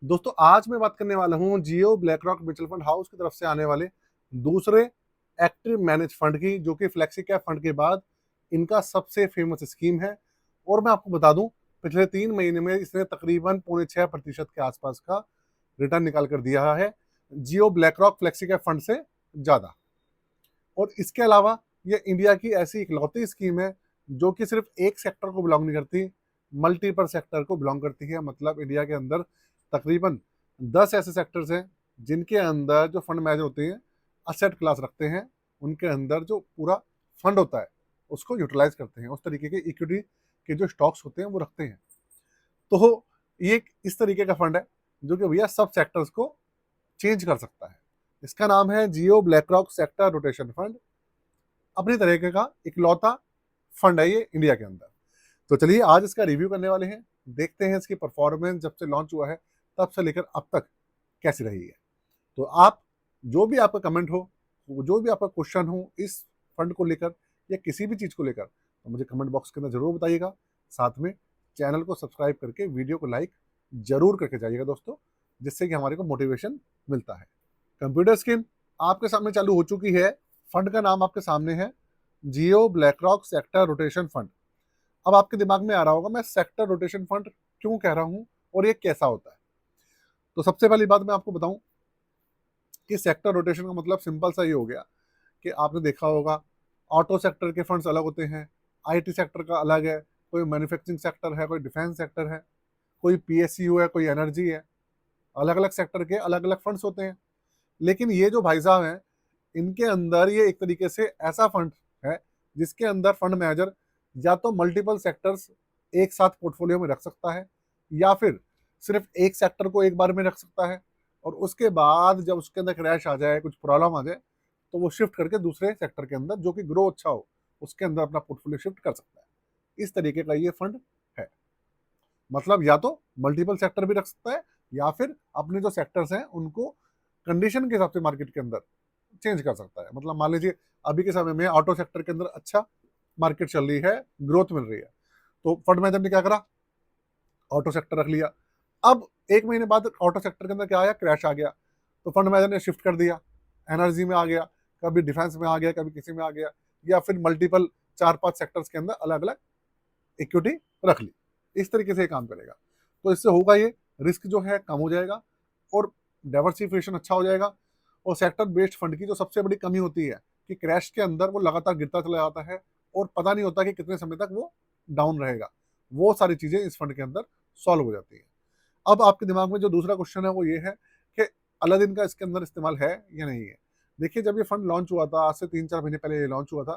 दोस्तों आज मैं बात करने वाला हूँ Jio BlackRock mutual fund house की तरफ से आने वाले दूसरे एक्टिव मैनेज फंड की, जो कि फ्लेक्सी कैप फंड के बाद इनका सबसे फेमस स्कीम है। और मैं आपको बता दूं, पिछले 3 महीने में इसने तकरीबन 6.25% के आसपास का रिटर्न निकाल कर दिया है, Jio BlackRock flexi cap fund से ज्यादा। और इसके अलावा ये इंडिया की ऐसी इकलौती स्कीम है जो कि सिर्फ एक सेक्टर को बिलोंग नहीं करती, मल्टीपल सेक्टर को बिलोंग करती है। मतलब इंडिया के अंदर तकरीबन 10 ऐसे सेक्टर्स हैं जिनके अंदर जो फंड मैनेजर होते हैं, असेट क्लास रखते हैं, उनके अंदर जो पूरा फंड होता है उसको यूटिलाइज करते हैं, उस तरीके के इक्विटी के जो स्टॉक्स होते हैं वो रखते हैं। तो ये एक इस तरीके का फंड है जो कि भैया सब सेक्टर्स को चेंज कर सकता है। इसका नाम है Jio BlackRock sector rotation fund. अपनी तरीके का इकलौता फंड है ये इंडिया के अंदर। तो चलिए आज इसका रिव्यू करने वाले हैं, देखते हैं इसकी परफॉर्मेंस जब से लॉन्च हुआ है तब से लेकर अब तक कैसी रही है। तो आप जो भी आपका कमेंट हो, जो भी आपका क्वेश्चन हो इस फंड को लेकर या किसी भी चीज़ को लेकर, तो मुझे कमेंट बॉक्स के अंदर जरूर बताइएगा। साथ में चैनल को सब्सक्राइब करके वीडियो को लाइक जरूर करके जाइएगा दोस्तों, जिससे कि हमारे को मोटिवेशन मिलता है। कंप्यूटर स्क्रीन आपके सामने चालू हो चुकी है। फंड का नाम आपके सामने है, Jio BlackRock sector rotation fund. अब आपके दिमाग में आ रहा होगा मैं सेक्टर रोटेशन फंड क्यों कह रहा हूं और ये कैसा होता है। तो सबसे पहली बात मैं आपको बताऊं कि सेक्टर रोटेशन का मतलब सिंपल सा ये हो गया कि आपने देखा होगा ऑटो सेक्टर के फंड्स अलग होते हैं, आईटी सेक्टर का अलग है, कोई मैन्युफैक्चरिंग सेक्टर है, कोई डिफेंस सेक्टर है, कोई पीएसयू है, कोई एनर्जी है। अलग अलग सेक्टर के अलग अलग फंड्स होते हैं। लेकिन ये जो भाई साहब हैं, इनके अंदर ये एक तरीके से ऐसा फंड है जिसके अंदर फंड मैनेजर या तो मल्टीपल सेक्टर्स एक साथ पोर्टफोलियो में रख सकता है, या फिर सिर्फ एक सेक्टर को एक बार में रख सकता है, और उसके बाद जब उसके अंदर क्रैश आ जाए, कुछ प्रॉब्लम आ जाए, तो वो शिफ्ट करके दूसरे सेक्टर के अंदर जो कि ग्रो अच्छा हो उसके अंदर अपना पोर्टफोलियो शिफ्ट कर सकता है। इस तरीके का ये फंड है। मतलब या तो मल्टीपल सेक्टर भी रख सकता है, या फिर अपने जो सेक्टर्स हैं उनको कंडीशन के हिसाब से मार्केट के अंदर चेंज कर सकता है। मतलब मान लीजिए अभी के समय में ऑटो सेक्टर के अंदर अच्छा मार्केट चल रही है, ग्रोथ मिल रही है, तो फंड मैनेजर ने क्या करा, ऑटो सेक्टर रख लिया। अब 1 महीने बाद ऑटो सेक्टर के अंदर क्या आया, क्रैश आ गया, तो फंड मैनेजर ने शिफ्ट कर दिया, एनर्जी में आ गया, कभी डिफेंस में आ गया, कभी किसी में आ गया, या फिर मल्टीपल 4-5 सेक्टर्स के अंदर अलग अलग इक्विटी रख ली। इस तरीके से ये काम करेगा। तो इससे होगा ये, रिस्क जो है कम हो जाएगा और डाइवर्सिफिकेशन अच्छा हो जाएगा। और सेक्टर बेस्ड फंड की जो सबसे बड़ी कमी होती है कि क्रैश के अंदर वो लगातार गिरता चला जाता है और पता नहीं होता कि कितने समय तक वो डाउन रहेगा। वो सारी चीजें इस फंड के अंदर सॉल्व हो जाती है। अब आपके दिमाग में जो दूसरा क्वेश्चन है वो ये है कि अलादीन का इसके अंदर इस्तेमाल है या नहीं है। देखिए जब ये फंड लॉन्च हुआ था, आज से 3-4 महीने पहले ये लॉन्च हुआ था,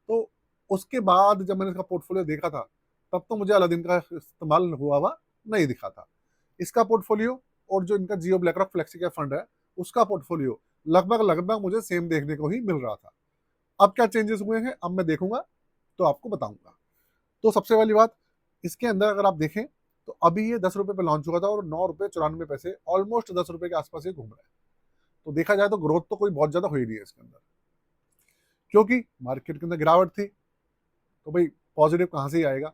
तो उसके बाद जब मैंने इसका पोर्टफोलियो देखा था, तब तो मुझे अलादीन का इस्तेमाल हुआ हुआ नहीं दिखा था। इसका पोर्टफोलियो और जो इनका जियो ब्लैक रॉक फ्लेक्सी का फंड है उसका पोर्टफोलियो लगभग लगभग मुझे सेम देखने को ही मिल रहा था। अब क्या चेंजेस हुए हैं अब मैं देखूंगा तो आपको बताऊंगा। तो सबसे पहली बात, इसके अंदर अगर आप देखें तो अभी ये 10 रुपए पे लॉन्च हुआ था और 9 रुपए 94 पैसे, ऑलमोस्ट 10 रुपए के आसपास ये घूम रहा है। तो देखा जाए तो ग्रोथ तो कोई बहुत ज्यादा हुई नहीं है इसके अंदर, क्योंकि मार्केट के अंदर गिरावट थी। तो भाई पॉजिटिव कहाँ से ही आएगा।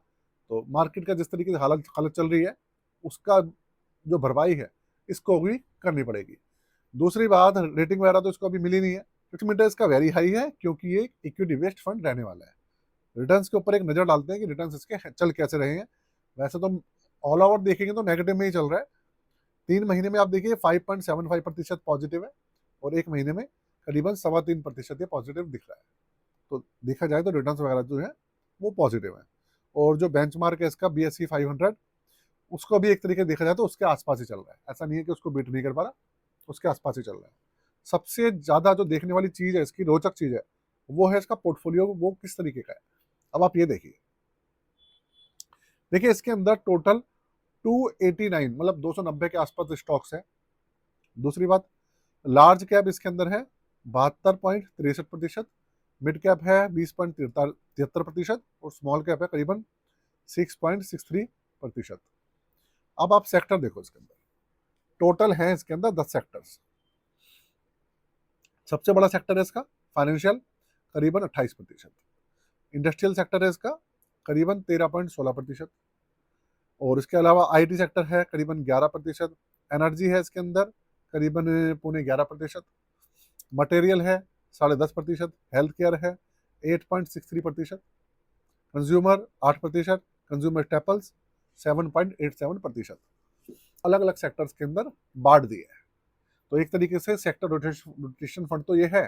तो मार्केट का जिस तरीके से हालत हालत चल रही है उसका जो भरपाई है इसको भी करनी पड़ेगी। दूसरी बात, रेटिंग वगैरह तो इसको अभी मिली नहीं है। मीटर इसका वेरी हाई है क्योंकि ये इक्विटी बेस्ड फंड रहने वाला है। रिटर्न्स के ऊपर एक नजर डालते हैं कि रिटर्न्स इसके चल कैसे रहे हैं। वैसे तो ऑल ओवर देखेंगे तो नेगेटिव में ही चल रहा है। 3 महीने में आप देखिए 5.75% पॉजिटिव है, और 1 महीने में करीबन 3.25% ये पॉजिटिव दिख रहा है। तो देखा जाए तो रिटर्न्स वगैरह जो है वो पॉजिटिव है। और जो बेंचमार्क है इसका BSE 500, उसको भी एक तरीके से देखा जाए तो उसके आसपास ही चल रहा है। ऐसा नहीं है कि उसको बीट नहीं कर पा रहा, उसके आसपास ही चल रहा है। सबसे ज्यादा जो देखने वाली चीज है, इसकी रोचक चीज है, वो है इसका पोर्टफोलियो, वो किस तरीके का है। अब आप ये देखिए, देखिए इसके अंदर टोटल 289 मतलब 290 के आसपास स्टॉक्स है। दूसरी बात, लार्ज कैप इसके अंदर है 72.63%, मिड कैप है 20.73%, और स्मॉल कैप है करीबन 6.63%। अब आप सेक्टर देखो इसके अंदर, टोटल है इसके अंदर 10 सेक्टर्स। सबसे बड़ा सेक्टर है इसका फाइनेंशियल, करीबन 28%। इंडस्ट्रियल सेक्टर है इसका करीबन 13.16%। और इसके अलावा आईटी सेक्टर है करीबन 11%। एनर्जी है इसके अंदर करीबन 11.5%, मटेरियल है 10.5%, हेल्थ केयर है 8.63%, कंज्यूमर 8%, कंज्यूमर स्टेपल्स 7.87%। अलग अलग सेक्टर्स के अंदर बांट दिए है। तो एक तरीके से सेक्टर रोटेशन फंड तो ये है,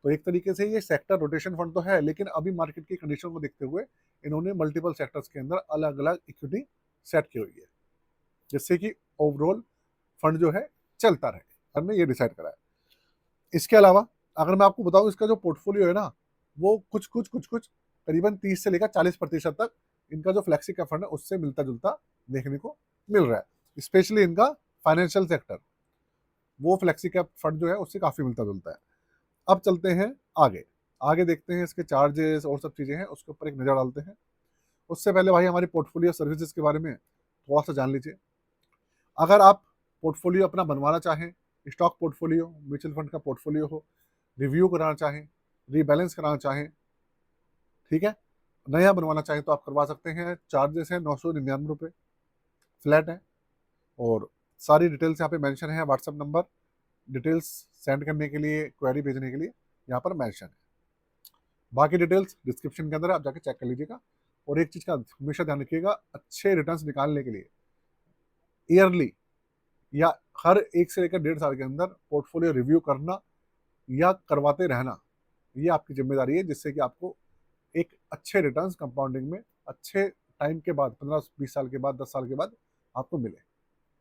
तो एक तरीके से ये सेक्टर रोटेशन फंड तो है, लेकिन अभी मार्केट की कंडीशन को देखते हुए इन्होंने मल्टीपल सेक्टर्स के अंदर अलग अलग इक्विटी सेट की हुई है, जिससे कि ओवरऑल फंड जो है चलता रहे। हमने ये डिसाइड करा है। इसके अलावा अगर मैं आपको बताऊं, इसका जो पोर्टफोलियो है ना, वो कुछ करीबन 30 से लेकर 40% तक इनका जो फ्लेक्सी कैप फंड है उससे मिलता जुलता देखने को मिल रहा है। स्पेशली इनका फाइनेंशियल सेक्टर, वो फ्लेक्सी कैप फंड जो है उससे काफी मिलता जुलता है। अब चलते हैं आगे, आगे देखते हैं इसके चार्जेस और सब चीजें हैं, उसके ऊपर एक नजर डालते हैं। उससे पहले भाई हमारी पोर्टफोलियो सर्विसेज के बारे में थोड़ा सा जान लीजिए। अगर आप पोर्टफोलियो अपना बनवाना चाहें, स्टॉक पोर्टफोलियो, म्यूचुअल फंड का पोर्टफोलियो हो, रिव्यू कराना चाहें, रीबैलेंस कराना चाहें, ठीक है, नया बनवाना चाहें तो आप करवा सकते हैं। चार्जेस है 999 रुपये, फ्लैट है, और सारी डिटेल्स यहाँ पे मेंशन है। व्हाट्सएप नंबर, डिटेल्स सेंड करने के लिए, क्वेरी भेजने के लिए यहाँ पर मेंशन है। बाकी डिटेल्स डिस्क्रिप्शन के अंदर आप जाके चेक कर लीजिएगा। और एक चीज़ का हमेशा ध्यान रखिएगा, अच्छे रिटर्न्स निकालने के लिए ईयरली या हर 1 से लेकर 1.5 साल के अंदर पोर्टफोलियो रिव्यू करना या करवाते रहना, ये आपकी जिम्मेदारी है, जिससे कि आपको एक अच्छे रिटर्न्स कंपाउंडिंग में अच्छे टाइम के बाद 15-20 साल के बाद 10 साल के बाद आपको मिले।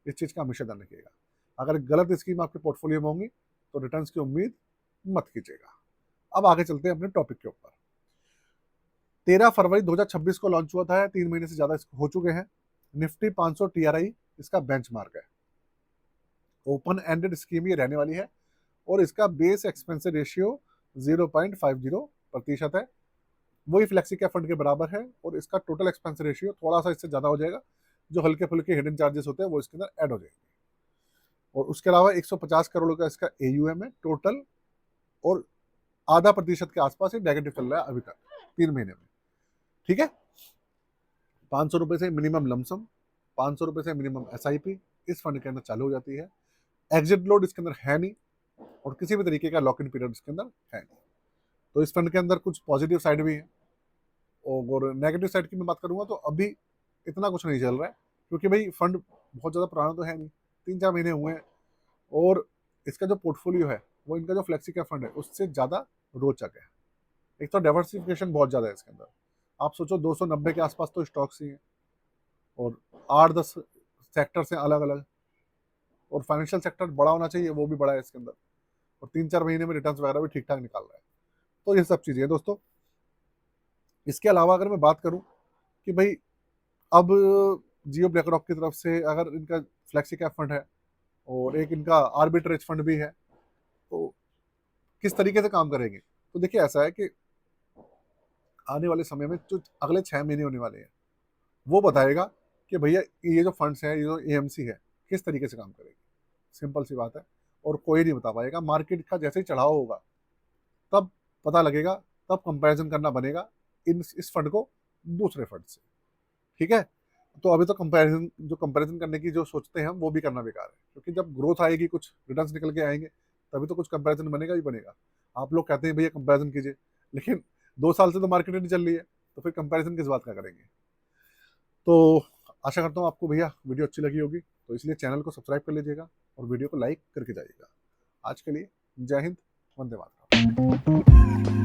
इस चीज़ का हमेशा ध्यान रखिएगा। अगर गलत स्कीम आपके पोर्टफोलियो में होंगी तो रिटर्न्स की उम्मीद मत कीजिएगा। अब आगे चलते हैं अपने टॉपिक के ऊपर। 13 फरवरी 2026 को लॉन्च हुआ था, 3 महीने से ज़्यादा हो चुके हैं। निफ्टी 500 TRI इसका बेंचमार्क है। ओपन एंडेड स्कीम ये रहने वाली है, और इसका बेस एक्सपेंस रेशियो 0.50% है, वही फ्लेक्सी कैप फंड के बराबर है। और इसका टोटल एक्सपेंस रेशियो थोड़ा सा इससे ज़्यादा हो जाएगा, जो हल्के फुल्के हिडन चार्जेस होते हैं वो इसके अंदर ऐड हो जाएंगे। और उसके अलावा 150 करोड़ का इसका AUM है टोटल, और आधा प्रतिशत के आसपास ही नेगेटिव चल रहा है अभी तक 3 महीने में, ठीक है। 500 रुपये से मिनिमम लमसम, 500 रुपये से मिनिमम SIP इस फंड के अंदर चालू हो जाती है। एग्जिट लोड इसके अंदर है नहीं, और किसी भी तरीके का लॉक इन पीरियड इसके अंदर है नहीं। तो इस फंड के अंदर कुछ पॉजिटिव साइड भी है, और नेगेटिव साइड की मैं बात करूंगा तो अभी इतना कुछ नहीं चल रहा है, क्योंकि भाई फंड बहुत ज़्यादा पुराना तो है नहीं, 3-4 महीने हुए हैं, और इसका जो पोर्टफोलियो है वो इनका जो फ्लेक्सी कैप फंड है उससे ज़्यादा रोचक है। एक तो डाइवर्सिफिकेशन बहुत ज़्यादा है इसके अंदर। आप सोचो 290 के आसपास तो स्टॉक्स ही हैं, और 8-10 सेक्टर्स हैं अलग अलग, और फाइनेंशियल सेक्टर बड़ा होना चाहिए, वो भी बड़ा है इसके अंदर, और 3-4 महीने में रिटर्न्स वगैरह भी ठीक ठाक निकाल रहा है। तो ये सब चीज़ें हैं दोस्तों। इसके अलावा अगर मैं बात करूं कि भाई अब जियो ब्लैक रॉक की तरफ से अगर इनका फ्लेक्सी कैप फंड है और एक इनका आर्बिट्रेज फंड भी है, तो किस तरीके से काम करेंगे। तो देखिए ऐसा है कि आने वाले समय में जो अगले 6 महीने होने वाले हैं वो बताएगा कि भैया ये जो फंड्स हैं, ये जो AMC है, किस तरीके से काम करेगी। सिंपल सी बात है, और कोई नहीं बता पाएगा। मार्केट का जैसे ही चढ़ाव होगा तब पता लगेगा, तब कंपैरिजन करना बनेगा इस फंड को दूसरे फंड से, ठीक है। तो अभी तो कंपैरिजन करने की जो सोचते हैं हम, वो भी करना बेकार है, क्योंकि जब ग्रोथ आएगी, कुछ रिटर्न्स निकल के आएंगे, तभी तो कुछ कंपैरिजन बनेगा ही बनेगा। आप लोग कहते हैं भैया कंपैरिजन कीजिए, लेकिन 2 साल से तो मार्केट नहीं चल रही है, तो फिर कंपैरिजन किस बात का करेंगे। तो आशा करता हूँ आपको भैया वीडियो अच्छी लगी होगी, तो इसलिए चैनल को सब्सक्राइब कर लीजिएगा और वीडियो को लाइक करके जाइएगा। आज के लिए जय हिंद, वंदे मातरम।